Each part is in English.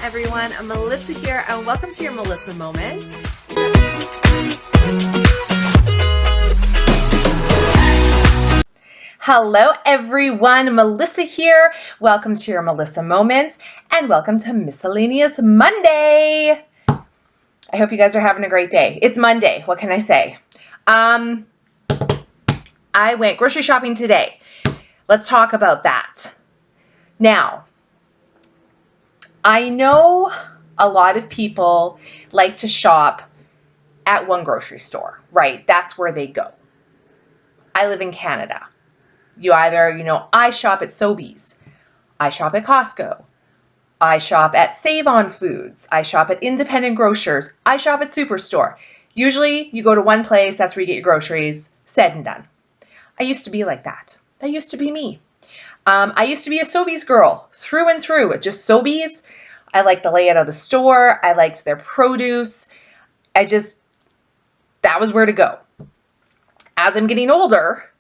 everyone. I'm Melissa here, and welcome to your Melissa Moment. Hello, everyone. Melissa here. Welcome to your Melissa Moment, and welcome to Miscellaneous Monday. I hope you guys are having a great day. It's Monday. What can I say? I went grocery shopping today. Let's talk about that. Now, I know a lot of people like to shop at one grocery store, right? That's where they go. I live in Canada. I shop at Sobeys. I shop at Costco. I shop at Save On Foods. I shop at independent grocers. I shop at Superstore. Usually you go to one place, that's where you get your groceries, said and done. I used to be like that. That used to be me. I used to be a Sobeys girl through and through. Just Sobeys. I liked the layout of the store. I liked their produce. That was where to go. As I'm getting older,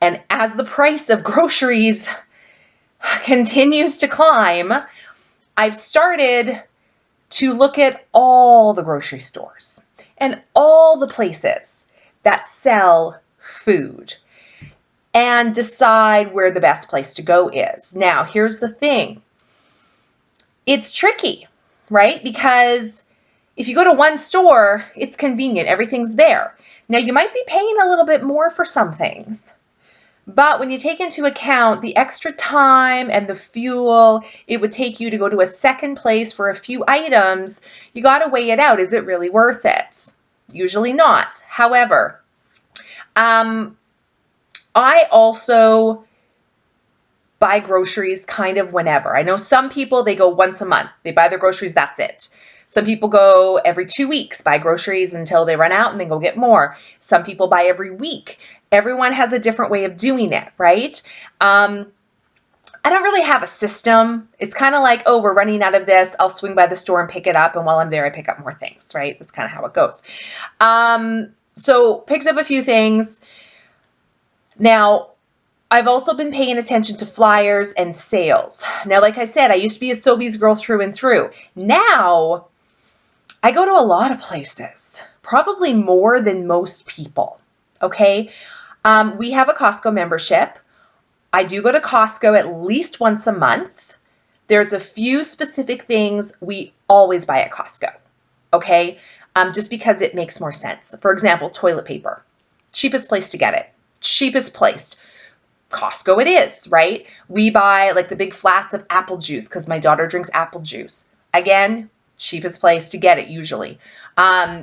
and as the price of groceries continues to climb, I've started to look at all the grocery stores and all the places that sell food and decide where the best place to go is. Now, here's the thing. It's tricky, right? Because if you go to one store, it's convenient. Everything's there. Now, you might be paying a little bit more for some things, but when you take into account the extra time and the fuel it would take you to go to a second place for a few items, you got to weigh it out. Is it really worth it? Usually not. However, I also buy groceries kind of whenever. I know some people, they go once a month. They buy their groceries, that's it. Some people go every 2 weeks, buy groceries until they run out and then go get more. Some people buy every week. Everyone has a different way of doing it, right? I don't really have a system. It's kind of like, oh, we're running out of this. I'll swing by the store and pick it up. And while I'm there, I pick up more things, right? That's kind of how it goes. So picks up a few things. Now, I've also been paying attention to flyers and sales. Now, like I said, I used to be a Sobeys girl through and through. Now, I go to a lot of places, probably more than most people, okay? We have a Costco membership. I do go to Costco at least once a month. There's a few specific things we always buy at Costco, okay? Just because it makes more sense. For example, toilet paper. Cheapest place to get it. Cheapest place. Costco it is, right? We buy like the big flats of apple juice because my daughter drinks apple juice. Again, cheapest place to get it usually.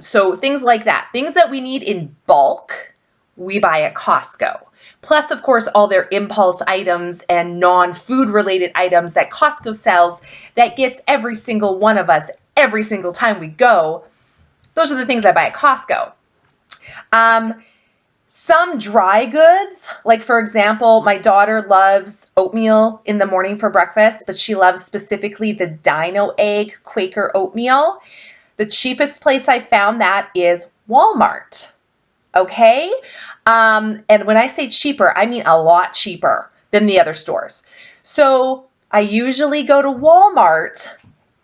So things like that. Things that we need in bulk, we buy at Costco. Plus, of course, all their impulse items and non-food related items that Costco sells that gets every single one of us every single time we go. Those are the things I buy at Costco. Some dry goods, like for example, my daughter loves oatmeal in the morning for breakfast, but she loves specifically the Dino Egg Quaker oatmeal. The cheapest place I found that is Walmart, okay? And when I say cheaper, I mean a lot cheaper than the other stores. So I usually go to Walmart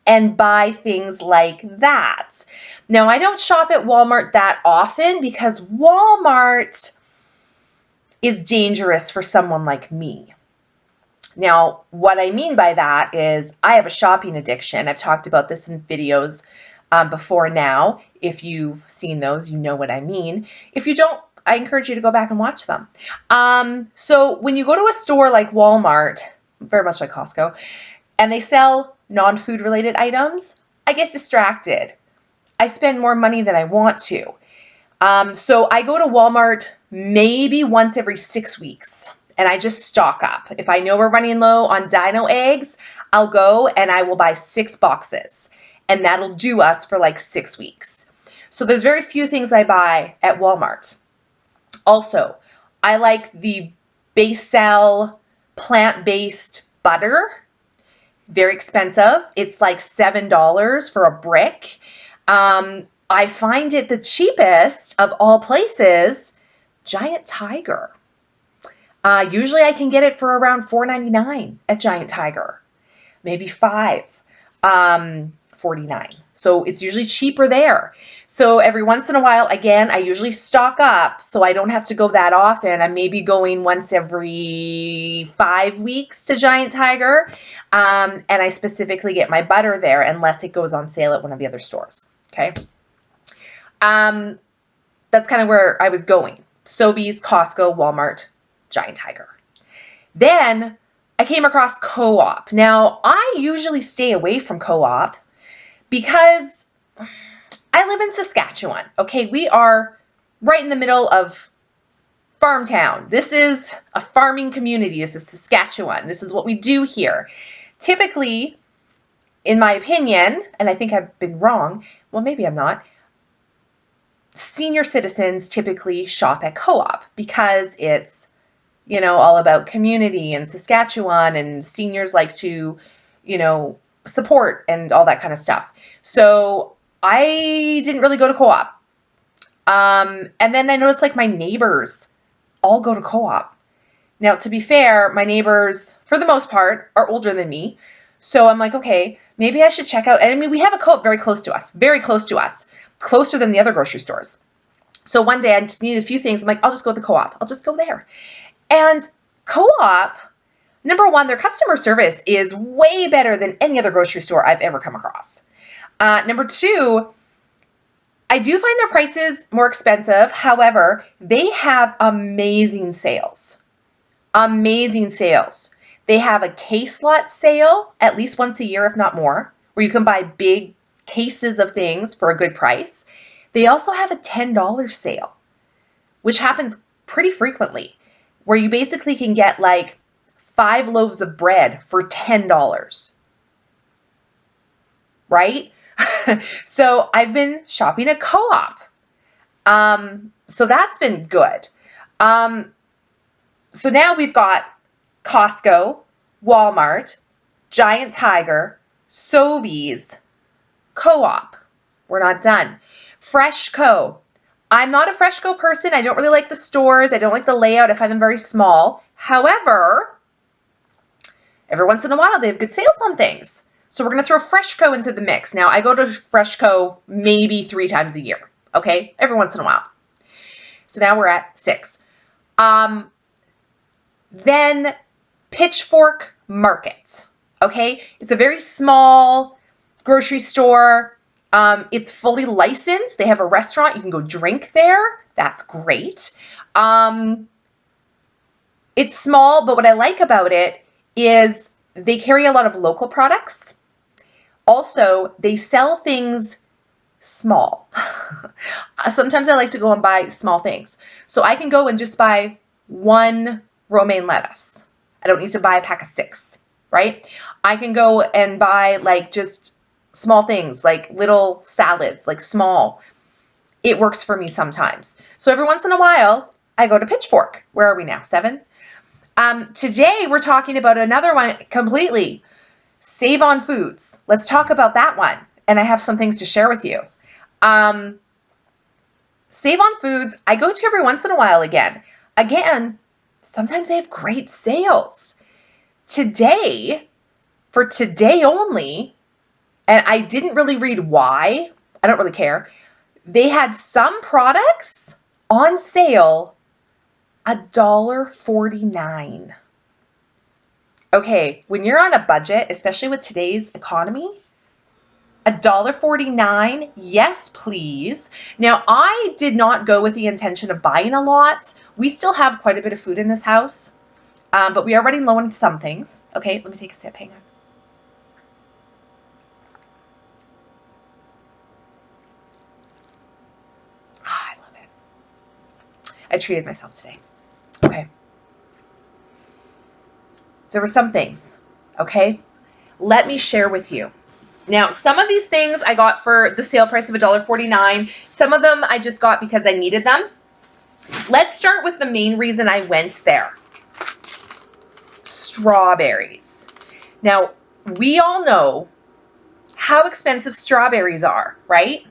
and buy things like that. Now, I don't shop at Walmart that often because Walmart is dangerous for someone like me. Now, what I mean by that is I have a shopping addiction. I've talked about this in videos before now. If you've seen those, you know what I mean. If you don't, I encourage you to go back and watch them. So when you go to a store like Walmart, very much like Costco, and they sell non-food related items, I get distracted. I spend more money than I want to. So I go to Walmart maybe once every 6 weeks and I just stock up. If I know we're running low on Dino eggs, I'll go and I will buy 6 boxes and that'll do us for like 6 weeks. So there's very few things I buy at Walmart. Also, I like the Basel plant-based butter. Very expensive. It's like $7 for a brick. I find it the cheapest of all places, Giant Tiger. Usually I can get it for around $4.99 at Giant Tiger, maybe $5. $49. So it's usually cheaper there. So every once in a while, again, I usually stock up so I don't have to go that often. I'm maybe going once every 5 weeks to Giant Tiger. And I specifically get my butter there unless it goes on sale at one of the other stores. Okay. That's kind of where I was going. Sobeys, Costco, Walmart, Giant Tiger. Then I came across Co-op. Now, I usually stay away from Co-op because I live in Saskatchewan. Okay, we are right in the middle of farm town. This is a farming community. This is Saskatchewan. This is what we do here. Typically, in my opinion, and I think I've been wrong, well, maybe I'm not, senior citizens typically shop at Co-op because it's, you know, all about community in Saskatchewan, and seniors like to, you know, support and all that kind of stuff. So I didn't really go to Co-op. And then I noticed like my neighbors all go to Co-op. Now, to be fair, my neighbors, for the most part, are older than me. So I'm like, okay, maybe I should check out. And I mean, we have a Co-op very close to us, closer than the other grocery stores. So one day I just needed a few things. I'm like, I'll just go to the Co-op. I'll just go there. And Co-op, number one, their customer service is way better than any other grocery store I've ever come across. Number two, I do find their prices more expensive. However, they have amazing sales. Amazing sales. They have a case lot sale at least once a year, if not more, where you can buy big cases of things for a good price. They also have a $10 sale, which happens pretty frequently, where you basically can get like 5 loaves of bread for $10, right? So I've been shopping at Co-op. So that's been good. So now we've got Costco, Walmart, Giant Tiger, Sobeys, Co-op. We're not done. Freshco. I'm not a Freshco person. I don't really like the stores. I don't like the layout. I find them very small. However, every once in a while, they have good sales on things. So we're going to throw Freshco into the mix. Now, I go to Freshco maybe 3 times a year, okay? Every once in a while. So now we're at 6. Then Pitchfork Market, okay? It's a very small grocery store. It's fully licensed. They have a restaurant. You can go drink there. That's great. It's small, but what I like about it is they carry a lot of local products. Also, they sell things small. Sometimes I like to go and buy small things. So I can go and just buy 1 romaine lettuce. I don't need to buy a pack of 6, right? I can go and buy like just small things, like little salads, like small. It works for me sometimes. So every once in a while, I go to Pitchfork. Where are we now? 7? Today, we're talking about another one completely. Save on Foods. Let's talk about that one. And I have some things to share with you. Save on Foods, I go to every once in a while again. Again, sometimes they have great sales. Today, for today only, and I didn't really read why, I don't really care, they had some products on sale $1.49. Okay, when you're on a budget, especially with today's economy, $1.49, yes, please. Now, I did not go with the intention of buying a lot. We still have quite a bit of food in this house, but we are running low on some things. Okay, let me take a sip. Hang on. I love it. I treated myself today. Okay. There were some things, okay? Let me share with you. Now, some of these things I got for the sale price of $1.49. Some of them I just got because I needed them. Let's start with the main reason I went there. Strawberries. Now, we all know how expensive strawberries are, right?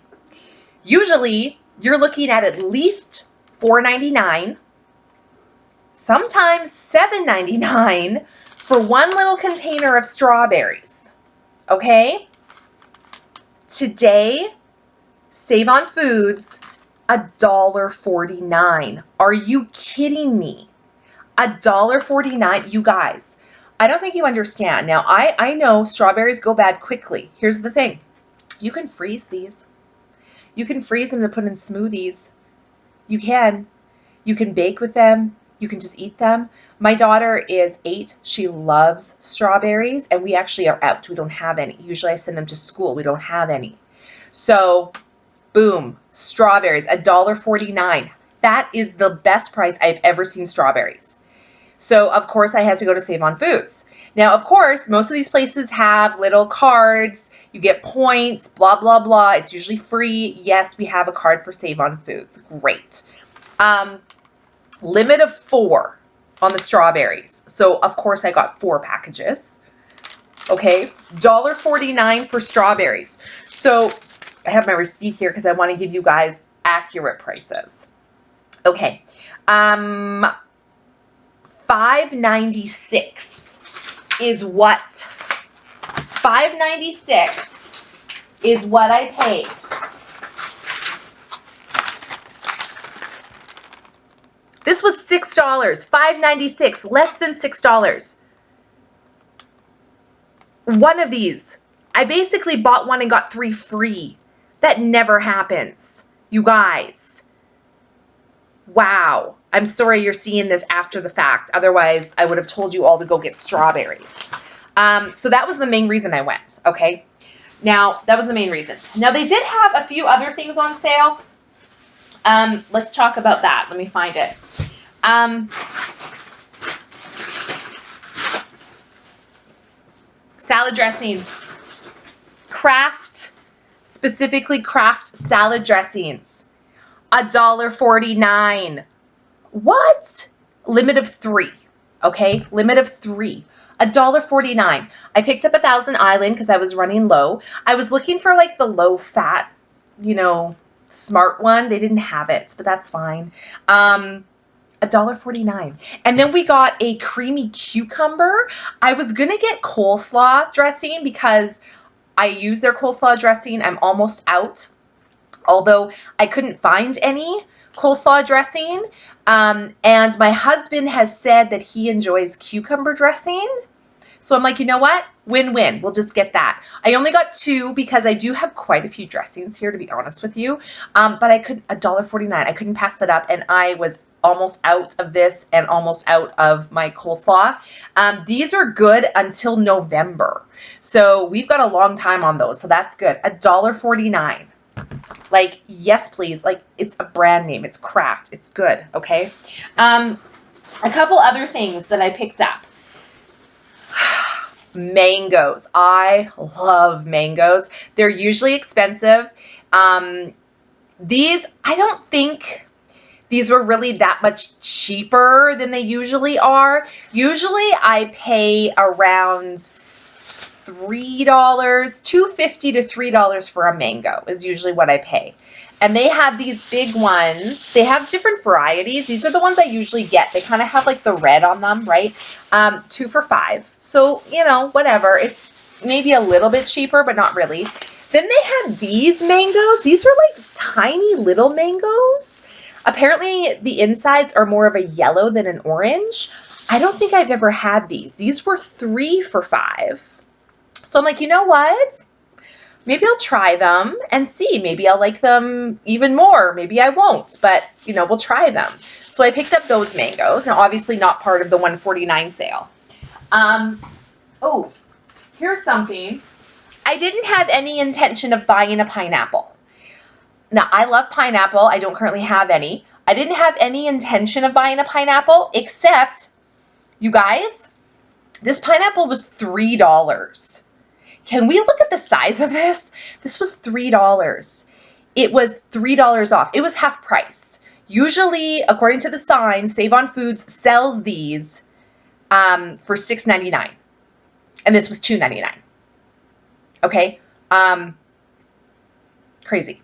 Usually, you're looking at least $4.99, sometimes $7.99 for one little container of strawberries, okay? Today, Save on Foods, $1.49. Are you kidding me? $1.49, you guys. I don't think you understand. Now, I know strawberries go bad quickly. Here's the thing. You can freeze these. You can freeze them to put in smoothies. You can. You can bake with them. You can just eat them. My daughter is 8. She loves strawberries, and we actually are out. We don't have any. Usually I send them to school. We don't have any. So, boom, strawberries, $1.49. That is the best price I've ever seen strawberries. So, of course, I had to go to Save on Foods. Now, of course, most of these places have little cards. You get points, blah, blah, blah. It's usually free. Yes, we have a card for Save on Foods. Great. Limit of 4 on the strawberries. So, of course, I got 4 packages. Okay, $1.49 for strawberries. So, I have my receipt here because I want to give you guys accurate prices. Okay, $5.96 is what? $5.96 is what I paid. This was $6. $5.96, less than $6. One of these. I basically bought one and got 3 free. That never happens, you guys. Wow. I'm sorry you're seeing this after the fact. Otherwise, I would have told you all to go get strawberries. So that was the main reason I went, okay? Now, that was the main reason. Now, they did have a few other things on sale. Let's talk about that. Let me find it. Salad dressing. Kraft, specifically Kraft salad dressings. $1.49. What? Limit of 3. Okay, limit of 3. $1.49. I picked up a Thousand Island because I was running low. I was looking for like the low fat, you know, smart one. They didn't have it, but that's fine. $1.49. And then we got a creamy cucumber. I was gonna get coleslaw dressing because I use their coleslaw dressing. I'm almost out. Although I couldn't find any coleslaw dressing. And my husband has said that he enjoys cucumber dressing. So I'm like, you know what? Win-win. We'll just get that. I only got 2 because I do have quite a few dressings here, to be honest with you. But I could, $1.49. I couldn't pass that up. And I was almost out of this and almost out of my coleslaw. These are good until November. So we've got a long time on those. So that's good. $1.49. Like, yes, please. Like, it's a brand name. It's Kraft. It's good. Okay. A couple other things that I picked up. Mangoes. I love mangoes. They're usually expensive. These, I don't think these were really that much cheaper than they usually are. Usually I pay around $3, $2.50 to $3 for a mango is usually what I pay. And they have these big ones. They have different varieties. These are the ones I usually get. They kind of have like the red on them, right? 2 for $5. So, you know, whatever. It's maybe a little bit cheaper, but not really. Then they have these mangoes. These are like tiny little mangoes. Apparently the insides are more of a yellow than an orange. I don't think I've ever had these. These were 3 for $5. So I'm like, you know what? Maybe I'll try them and see. Maybe I'll like them even more. Maybe I won't, but you know, we'll try them. So I picked up those mangoes. Now, obviously not part of the $1.49 sale. Oh, here's something. I didn't have any intention of buying a pineapple. Now, I love pineapple. I don't currently have any. I didn't have any intention of buying a pineapple, except, you guys, this pineapple was $3. Can we look at the size of this? This was $3. It was $3 off. It was half price. Usually, according to the sign, Save on Foods sells these for $6.99. And this was $2.99. Okay? Crazy.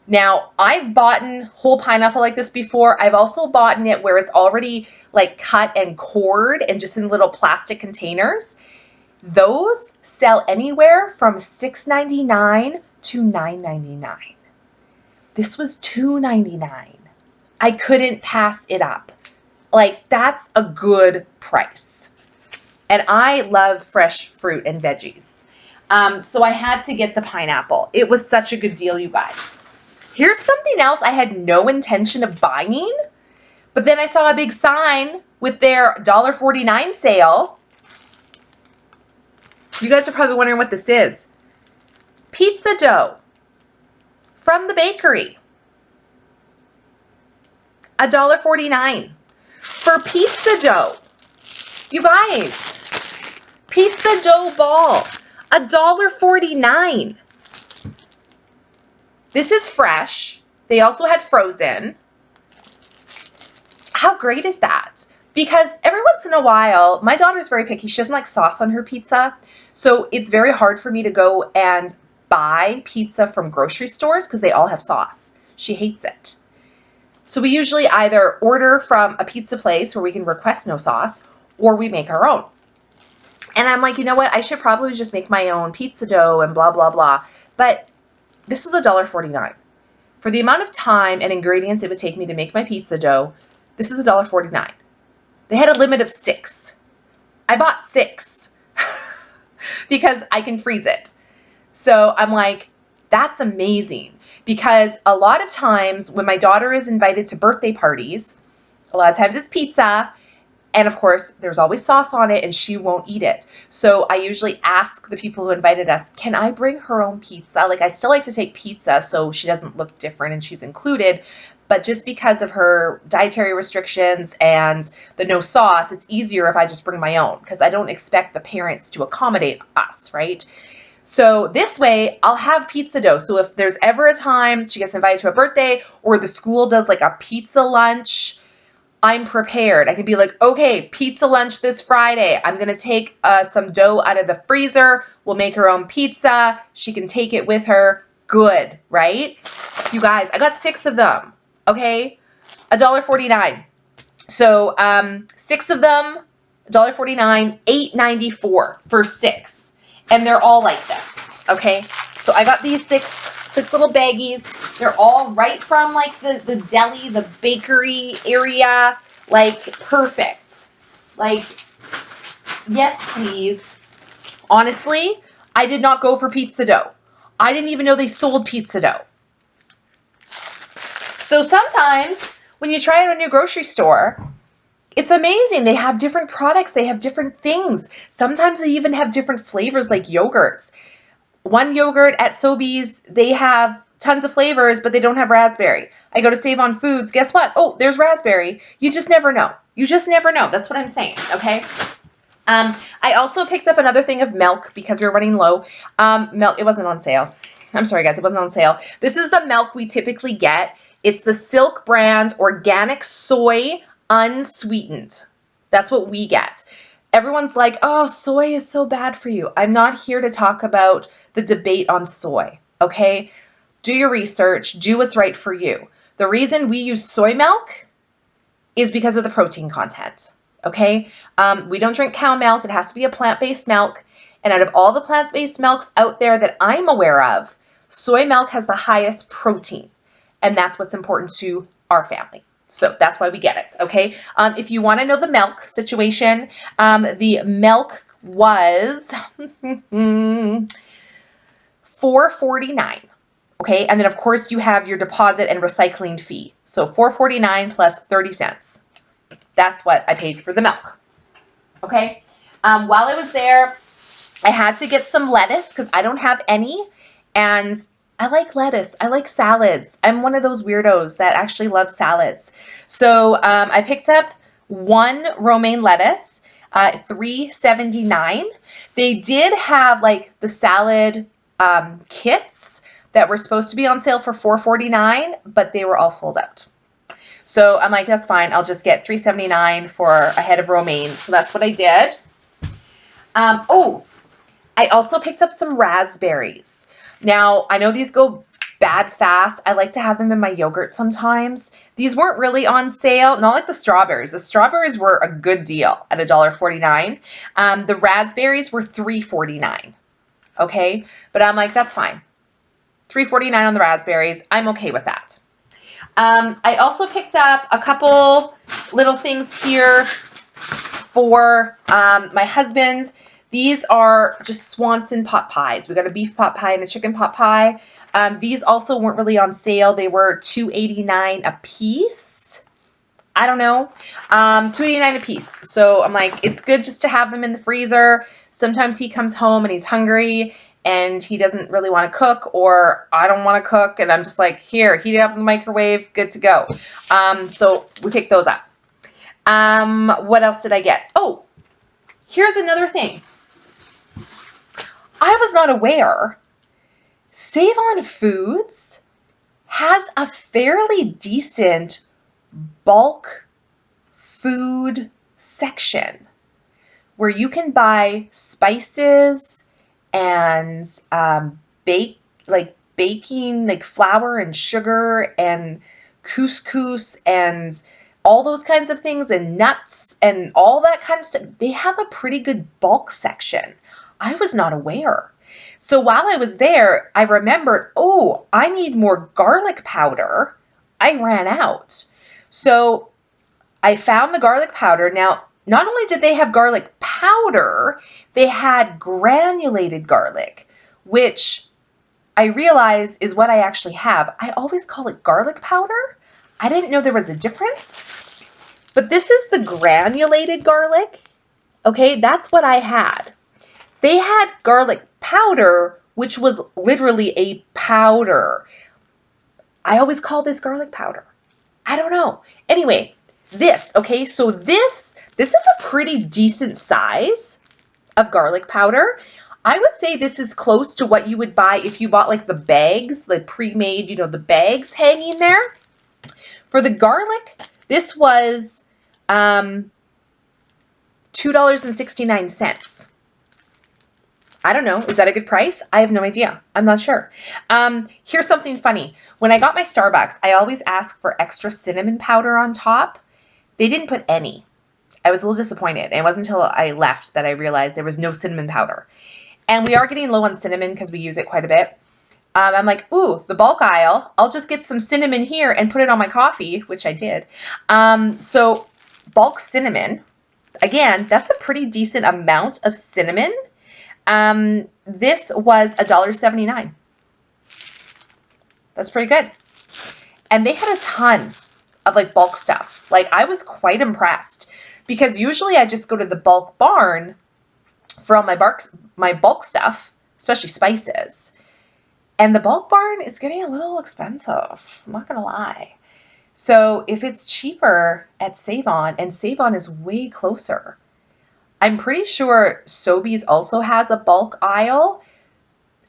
Now, I've bought whole pineapple like this before. I've also bought it where it's already like cut and cored and just in little plastic containers. Those sell anywhere from $6.99 to $9.99. This was $2.99. I couldn't pass it up. Like, that's a good price. And I love fresh fruit and veggies. So I had to get the pineapple. It was such a good deal, you guys. Here's something else I had no intention of buying, but then I saw a big sign with their $1.49 sale. You guys are probably wondering what this is. Pizza dough from the bakery. $1.49 for pizza dough. You guys, pizza dough ball, $1.49. This is fresh. They also had frozen. How great is that? Because every once in a while, my daughter's very picky. She doesn't like sauce on her pizza. So it's very hard for me to go and buy pizza from grocery stores because they all have sauce. She hates it. So we usually either order from a pizza place where we can request no sauce, or we make our own. And I'm like, you know what? I should probably just make my own pizza dough and blah, blah, blah. But this is $1.49. For the amount of time and ingredients it would take me to make my pizza dough, this is $1.49. They had a limit of 6. I bought 6 because I can freeze it. So I'm like, that's amazing. Because a lot of times when my daughter is invited to birthday parties, a lot of times it's pizza, and of course there's always sauce on it and she won't eat it. So I usually ask the people who invited us, can I bring her own pizza? Like, I still like to take pizza so she doesn't look different and she's included, but just because of her dietary restrictions and the no sauce, it's easier if I just bring my own, because I don't expect the parents to accommodate us, right? So this way, I'll have pizza dough. So if there's ever a time she gets invited to a birthday, or the school does like a pizza lunch, I'm prepared. I can be like, okay, pizza lunch this Friday. I'm going to take some dough out of the freezer. We'll make her own pizza. She can take it with her. Good, right? You guys, I got 6 of them, okay? $1.49. So 6 of them, $1.49, $8.94 for 6. And they're all like this, okay? So I got these six little baggies. They're all right from like the deli, the bakery area, like perfect. Like, yes, please. Honestly, I did not go for pizza dough. I didn't even know they sold pizza dough. So sometimes when you try it at a new grocery store, it's amazing. They have different products. They have different things. Sometimes they even have different flavors like yogurts. One yogurt at Sobeys, they have tons of flavors, but they don't have raspberry. I go to Save on Foods. Guess what? Oh, there's raspberry. You just never know. You just never know. That's what I'm saying, okay? I also picked up another thing of milk because we were running low. Milk, it wasn't on sale. I'm sorry, guys. It wasn't on sale. This is the milk we typically get. It's the Silk brand organic soy unsweetened. That's what we get. Everyone's like, oh, soy is so bad for you. I'm not here to talk about the debate on soy, okay? Do your research. Do what's right for you. The reason we use soy milk is because of the protein content, okay? We don't drink cow milk. It has to be a plant-based milk. And out of all the plant-based milks out there that I'm aware of, soy milk has the highest protein. And that's what's important to our family. So that's why we get it, okay? If you want to know the milk situation, the milk was $4.49, okay? And then, of course, you have your deposit and recycling fee. So $4.49 plus 30 cents. That's what I paid for the milk, okay? While I was there, I had to get some lettuce because I don't have any, and I like lettuce. I like salads. I'm one of those weirdos that actually loves salads. So I picked up 1 romaine lettuce, $3.79. They did have like the salad kits that were supposed to be on sale for $4.49, but they were all sold out. So I'm like, that's fine. I'll just get $3.79 for a head of romaine. So that's what I did. Oh, I also picked up some raspberries. Now, I know these go bad fast. I like to have them in my yogurt sometimes. These weren't really on sale, not like the strawberries. The strawberries were a good deal at $1.49. The raspberries were $3.49. Okay, but I'm like, that's fine. $3.49 on the raspberries. I'm okay with that. I also picked up a couple little things here for my husband. These are just Swanson pot pies. We got a beef pot pie and a chicken pot pie. These also weren't really on sale. They were $2.89 a piece. I don't know, $2.89 a piece. So I'm like, it's good just to have them in the freezer. Sometimes he comes home and he's hungry and he doesn't really want to cook, or I don't want to cook, and I'm just like, here, heat it up in the microwave, good to go. So we picked those up. What else did I get? Oh, here's another thing. I was not aware Save On Foods has a fairly decent bulk food section where you can buy spices and baking like flour and sugar and couscous and all those kinds of things and nuts and all that kind of stuff. They have a pretty good bulk section. I was not aware. So while I was there, I remembered, oh, I need more garlic powder. I ran out. So I found the garlic powder. Now, not only did they have garlic powder, they had granulated garlic, which I realize is what I actually have. I always call it garlic powder. I didn't know there was a difference. But this is the granulated garlic. Okay, that's what I had. They had garlic powder, which was literally a powder. I always call this garlic powder. I don't know. Anyway, this, okay, so this is a pretty decent size of garlic powder. I would say this is close to what you would buy if you bought like the bags, like pre-made, you know, the bags hanging there. For the garlic, this was $2.69. I don't know. Is that a good price? I have no idea. I'm not sure. Here's something funny. When I got my Starbucks, I always ask for extra cinnamon powder on top. They didn't put any. I was a little disappointed. And it wasn't until I left that I realized there was no cinnamon powder. And we are getting low on cinnamon because we use it quite a bit. I'm like, ooh, the bulk aisle. I'll just get some cinnamon here and put it on my coffee, which I did. So bulk cinnamon, again, that's a pretty decent amount of cinnamon. This was $1.79. That's pretty good. And they had a ton of like bulk stuff. Like I was quite impressed because usually I just go to the bulk barn for all my bulk stuff, especially spices. And the bulk barn is getting a little expensive. I'm not going to lie. So if it's cheaper at Save On, and Save On is way closer, I'm pretty sure Sobeys also has a bulk aisle,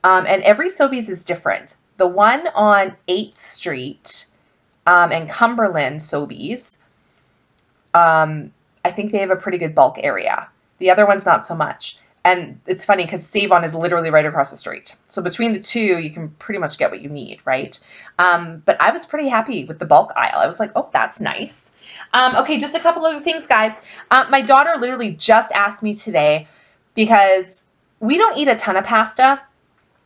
and every Sobeys is different. The one on 8th Street and Cumberland Sobeys, I think they have a pretty good bulk area. The other one's not so much. And it's funny because Save On is literally right across the street. So between the two, you can pretty much get what you need, right? But I was pretty happy with the bulk aisle. I was like, oh, that's nice. Okay, just a couple other things, guys. My daughter literally just asked me today because we don't eat a ton of pasta.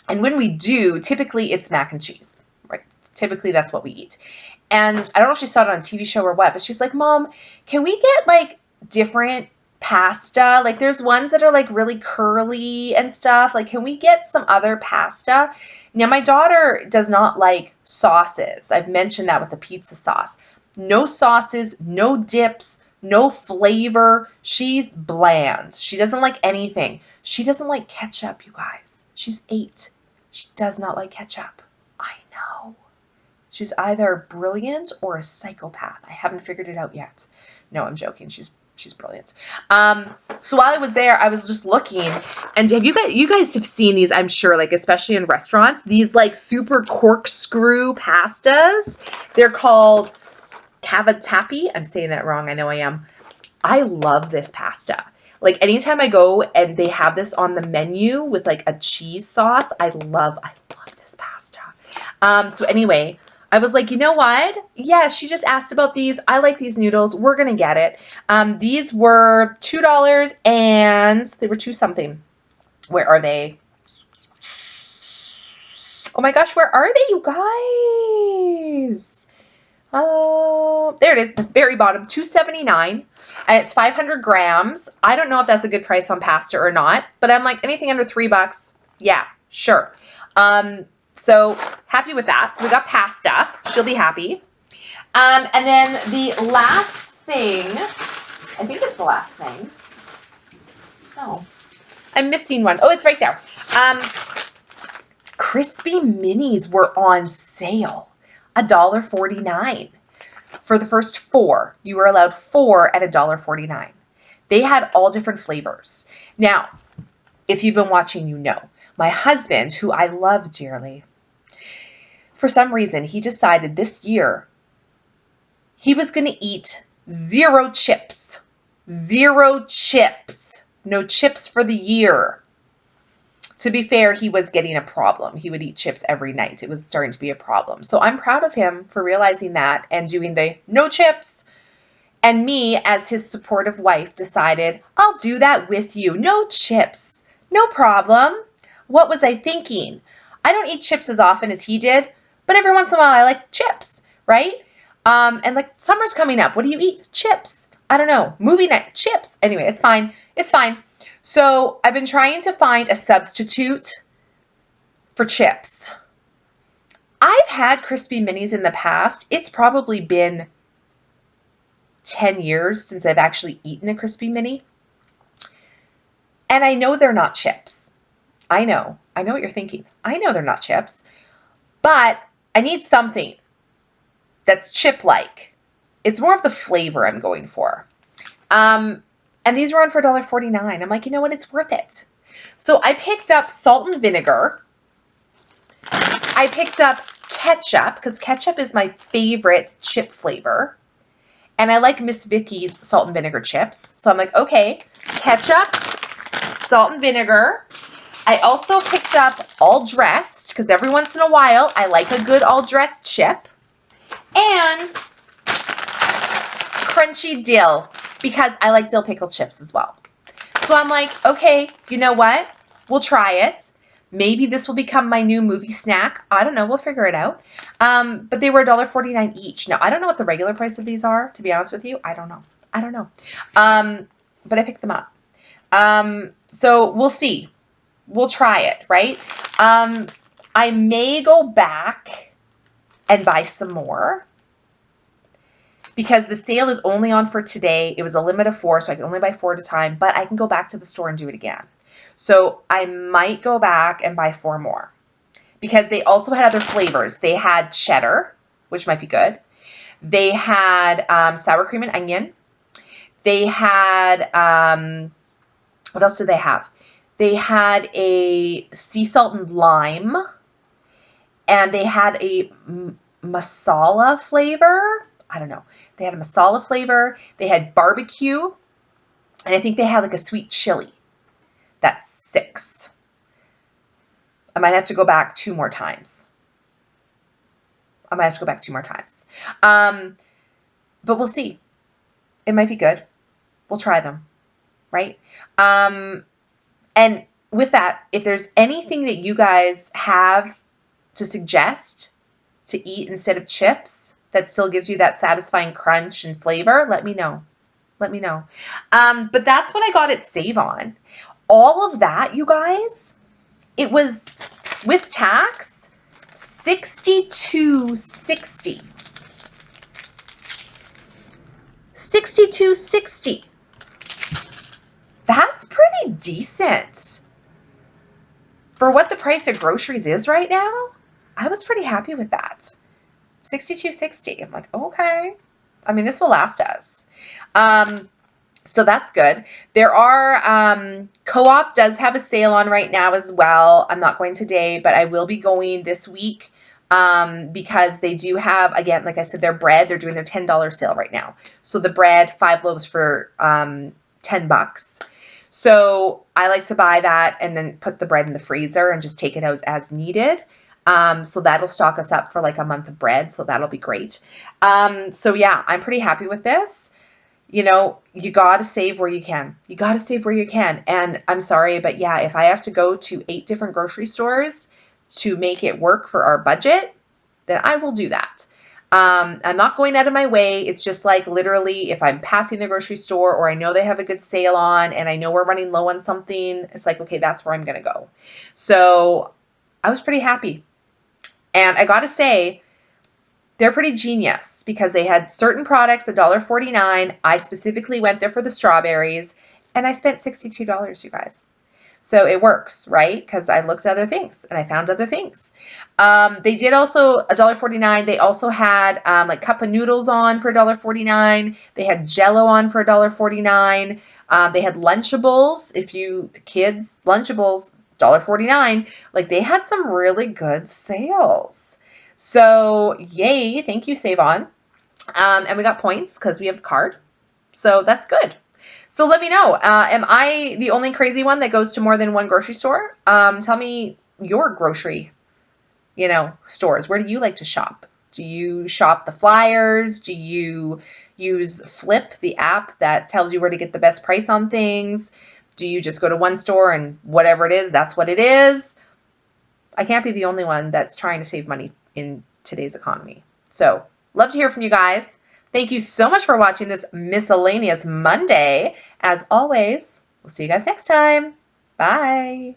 And when we do, typically it's mac and cheese, right? Typically that's what we eat. And I don't know if she saw it on a TV show or what, but she's like, Mom, can we get like different pasta? Like there's ones that are like really curly and stuff. Like, can we get some other pasta? Now, my daughter does not like sauces. I've mentioned that with the pizza sauce. No sauces, no dips, no flavor. She's bland. She doesn't like anything. She doesn't like ketchup, you guys. She's 8. She does not like ketchup. I know. She's either brilliant or a psychopath. I haven't figured it out yet. No, I'm joking. She's brilliant. So while I was there, I was just looking, and have you guys have seen these, I'm sure, like especially in restaurants, these like super corkscrew pastas. They're called cavatappi. I'm saying that wrong. I know I am. I love this pasta. Like anytime I go and they have this on the menu with like a cheese sauce, I love this pasta. So anyway, I was like, you know what? Yeah, she just asked about these. I like these noodles. We're going to get it. These were $2 and they were two something. Where are they? Oh my gosh, where are they, you guys? There it is, the very bottom, $2.79, and it's 500 grams. I don't know if that's a good price on pasta or not, but I'm like, anything under $3, yeah, sure. So happy with that. So we got pasta. She'll be happy. And then the last thing, I think it's the last thing. Oh, I'm missing one. Oh, it's right there. Crispy minis were on sale, $1.49. For the first 4, you were allowed 4 at $1.49. They had all different flavors. Now, if you've been watching, you know, my husband, who I love dearly, for some reason, he decided this year he was going to eat 0 chips. 0 chips. No chips for the year. To be fair, he was getting a problem. He would eat chips every night. It was starting to be a problem. So I'm proud of him for realizing that and doing the no chips. And me, as his supportive wife, decided, I'll do that with you. No chips. No problem. What was I thinking? I don't eat chips as often as he did, but every once in a while I like chips, right? And like summer's coming up. What do you eat? Chips. I don't know. Movie night. Chips. Anyway, it's fine. It's fine. So I've been trying to find a substitute for chips. I've had crispy minis in the past. It's probably been 10 years since I've actually eaten a crispy mini. And I know they're not chips. I know what you're thinking. I know they're not chips, but I need something that's chip-like. It's more of the flavor I'm going for. And these were on for $1.49. I'm like, you know what? It's worth it. So I picked up salt and vinegar. I picked up ketchup because ketchup is my favorite chip flavor. And I like Miss Vicky's salt and vinegar chips. So I'm like, okay, ketchup, salt and vinegar. I also picked up all dressed because every once in a while I like a good all dressed chip. And crunchy dill because I like dill pickle chips as well. So I'm like, okay, you know what? We'll try it. Maybe this will become my new movie snack. I don't know. We'll figure it out. But they were $1.49 each. Now, I don't know what the regular price of these are, to be honest with you. I don't know. But I picked them up. So we'll see. We'll try it, right? I may go back and buy some more because the sale is only on for today. It was a limit of 4, so I can only buy 4 at a time, but I can go back to the store and do it again. So I might go back and buy 4 more because they also had other flavors. They had cheddar, which might be good. They had sour cream and onion. They had, what else did they have? They had a sea salt and lime, and they had a masala flavor. I don't know. They had a masala flavor. They had barbecue, and I think they had like a sweet chili. That's 6. I might have to go back 2 more times. But we'll see. It might be good. We'll try them, right? And with that, if there's anything that you guys have to suggest to eat instead of chips that still gives you that satisfying crunch and flavor, let me know. But that's what I got at Save On. All of that, you guys, it was with tax, $62.60. $62.60. That's pretty decent. For what the price of groceries is right now, I was pretty happy with that. $62.60. I'm like, okay. I mean, this will last us. So that's good. There are, Co-op does have a sale on right now as well. I'm not going today, but I will be going this week because they do have, again, like I said, their bread. They're doing their $10 sale right now. So the bread, 5 loaves for $10. So I like to buy that and then put the bread in the freezer and just take it out as needed. So that'll stock us up for like a month of bread. So that'll be great. So yeah, I'm pretty happy with this. You know, you got to save where you can. You got to save where you can. And I'm sorry, but yeah, if I have to go to 8 different grocery stores to make it work for our budget, then I will do that. I'm not going out of my way. It's just like literally if I'm passing the grocery store or I know they have a good sale on and I know we're running low on something, it's like, okay, that's where I'm going to go. So I was pretty happy. And I got to say, they're pretty genius because they had certain products $1.49. I specifically went there for the strawberries and I spent $62, you guys. So it works, right? Because I looked at other things and I found other things. They did also $1.49. They also had like cup of noodles on for $1.49. They had Jello on for $1.49. They had Lunchables. If you kids, Lunchables, $1.49. Like they had some really good sales. So yay, thank you, Save On. And we got points because we have a card. So that's good. So let me know, am I the only crazy one that goes to more than one grocery store? Tell me your grocery, stores. Where do you like to shop? Do you shop the flyers? Do you use Flip, the app that tells you where to get the best price on things? Do you just go to one store and whatever it is, that's what it is? I can't be the only one that's trying to save money in today's economy. So love to hear from you guys. Thank you so much for watching this Miscellaneous Monday. As always, we'll see you guys next time. Bye.